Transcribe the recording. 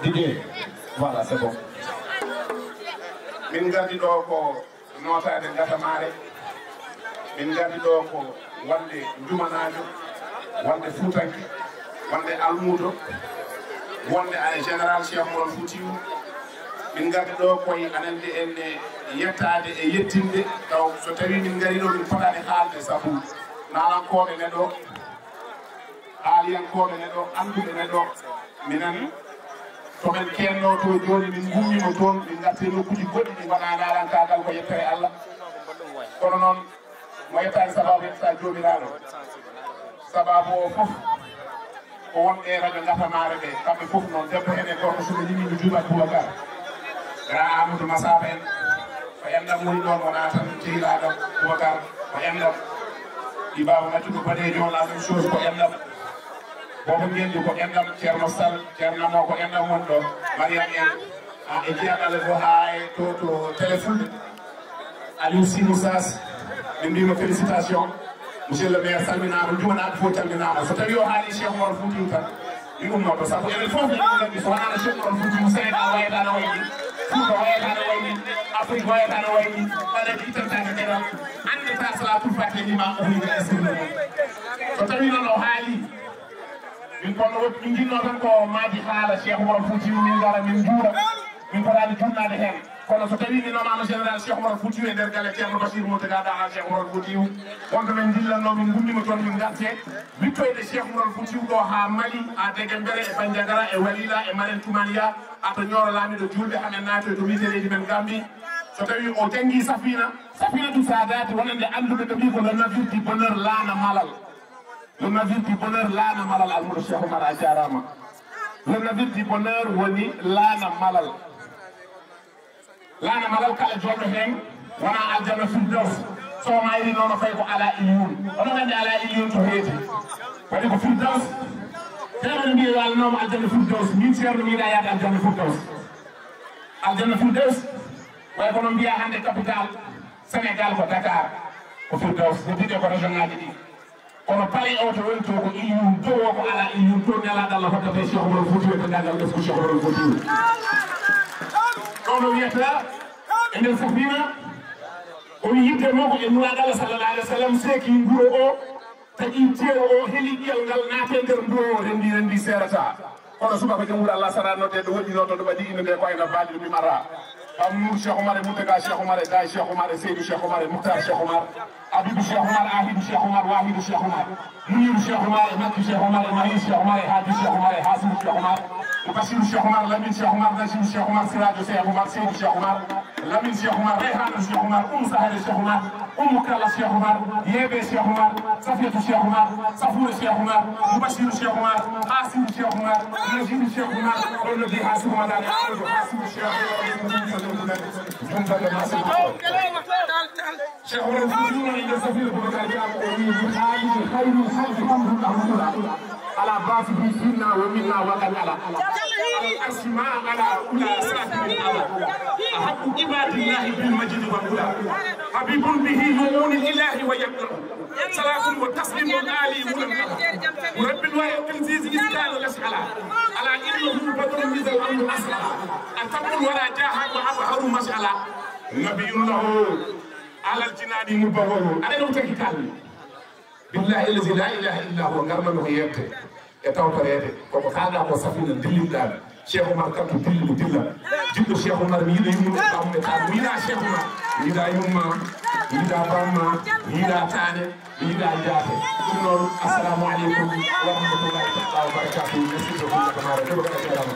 Didier, voilà, c'est bon. Min gardi ɗo ko notade gatamare, min gardi ɗo ko wonde jumanajo, wonde fuutanke, wonde almudo, wonde ay général Cheikh Oumar Foutiyou. Min gardi ɗo koye anande enne yettade e yettinde taw so tawi min gari ɗo min potani haalde saabu nalankoɓe neɗo haaliyankoɓe neɗo anduɓe neɗo minen tomin kenno to joni min gummimo toon min garte nokkuji goɗɗi ɗi wona nalankagal ko yetta e Allah kono noon mo yettani sababu yetta jomiraɗo sababu o foof ko wonɓe radio gatamare ɓe kamɓe foof noon debbo hen e gorko soɓe yimimi juuɓat Boubacar Ra Amadou Massaba en ko endam woni ɗon wona tan jehilaɗo Boubacar ko endam ɗi baba Mathiou Badejo la même chose ko endam bobo ngendi ko endam Ceerno Sall Ceerno Mo ko endam won ɗo Mariam en e jeeɗale fo ha e to téléphone Aliou Sinou Sas min mbima félicitation monsieur le maire salminama jumanaɓe fof calminama so tawi o haali Cheikh Oumar Foutiyou tan ɗi ummoto saabu enen fof eɗen gandi so wonano Cheikh Oumar Foutiyou Sénégal wayatano wayni Fouta wayatano wayni Afrique wayatano wayni ɓaɗaɗi ittantake ɗeɗon andata salatul fatiha imam obliga estirde mum so tawi noon o haali min ponno min jinno tan ko maaji haala Cheikh Oumar Foutiyou min gara min juura min potani junnade hen kono so tawi ni nomama général Cheikh Oumar Foutiyou e nder galle Ceerno Bachir Moutaga Daha Cheikh Oumar Foutiyou wonto men dillanno min gummima toon min garte wittoyde Cheikh Oumar Foutiyou ɗo ha Mali ha Deguembere e Bandiagara e Walila e Maren Toumania ato ñoro laamiɗo julɓe hamen naatoy to wiitereji men Gambi so tawi o jangui Safina tu Sadati wonande anduɓe ɓe mbi ko le navire du bonheur laana Malal le navire du bonheur laana Malal almuɗo Cheikh Oumar a jarama le navire du bonheur woni laana Malal laana Malal kala joɗɗo hen wona aljanna firdaus so mayri noon fay ko ala illiyun oɗo gandi ala illiyun to heeti waɗi ko firdaus temen mbiye walnoma aljanna firdaus min ceerno miiɗa yaade aljanna firdaus way kono mbiya hande capital Sénégal ko Dakar ko firdaus heddiɗe ko région ngaji ɗi kono pari o to woni to ko illiyun to o ko ala illiyun to nelaɗo Allah hoddate Cheikh Oumar Foutiyou e dendagal ɓesgu Cheikh Oumar Foutiyou ɗo no wiyata e nder Safina o wi yidde mo ko e nuraɗo Allah sallallahu alaihi wa sallam seeki nguro o tagi teewo o heeli ƴiyal ngal naate nder nguro o rendi serata kono subaka jom wuuro Allah sara nodde ɗo woɗɗino to ɗo waɗi inde nde ko ayno baali ɗum mimata Amour Cheikh Oumar e Moutaga Cheikh Oumar e Gaye Cheikh Oumar e Seydou Cheikh Oumar e Mouktar Cheikh Oumar Abibou Cheikh Oumar Ahidou Cheikh Oumar Wahidou Cheikh Oumar Mounirou Cheikh Oumar e Makki Cheikh Oumar e Mahis Cheikh Oumar e Hadi Cheikh Oumar e Hasim Cheikh Oumar Bassirou Cheikh Oumar Lamine Cheikh Oumar Najim Cheikh Oumar Siradio Cheikh Oumar Seydou Cheikh Oumar Lamine Cheikh Oumar Rayhana Cheikh Oumar Sahel Cheikh Oumar Kalla Cheikh Oumar Yebe Cheikh Oumar Safiatou Cheikh Oumar Safoura Cheikh Oumar Moubassirou Cheikh Oumar Hasim Cheikh Oumar Najim Cheikh Oumar on di Hasim Oumar Hasim Cheikh Oumar Foutiyou inde Safina Boubacar Diallo o wi haalide hayrul halki hamdulillah ala basihi finna wa minna wa qad ala asma ala ula sakin ala ahabbu ibadillahi bil majdi wal ula habibun bihi yu'un ilahi wa yaqra salatun wa taslimun ali mulam rabbil wa tanziz iskan al-ashala ala innahu badrun min al-amr asla atabul wala jaha wa abharu mas'ala nabiyyun lahu ala al-jinani mubawwar ala no takikal billahi allazi la ilaha illa huwa ngarma no yette e tawtorede koko kaɗa ko Safina dillinɗaɓe Cheikh Oumar kanko dillimo dilla jiɗɗo Cheikh Oumar mi yiiɗa yumma ɓamde kaɗa mi yiiɗa Cheikh Oumar mi yiiɗa yumma mi yiiɗa bamma mi yiiɗa tane mi yiiɗa jaate ɗum noon assalamu aleykum wa rahmatullahi taala wa barakatuh merci beaucoup jakamare ɗeɓo gaɗa jarama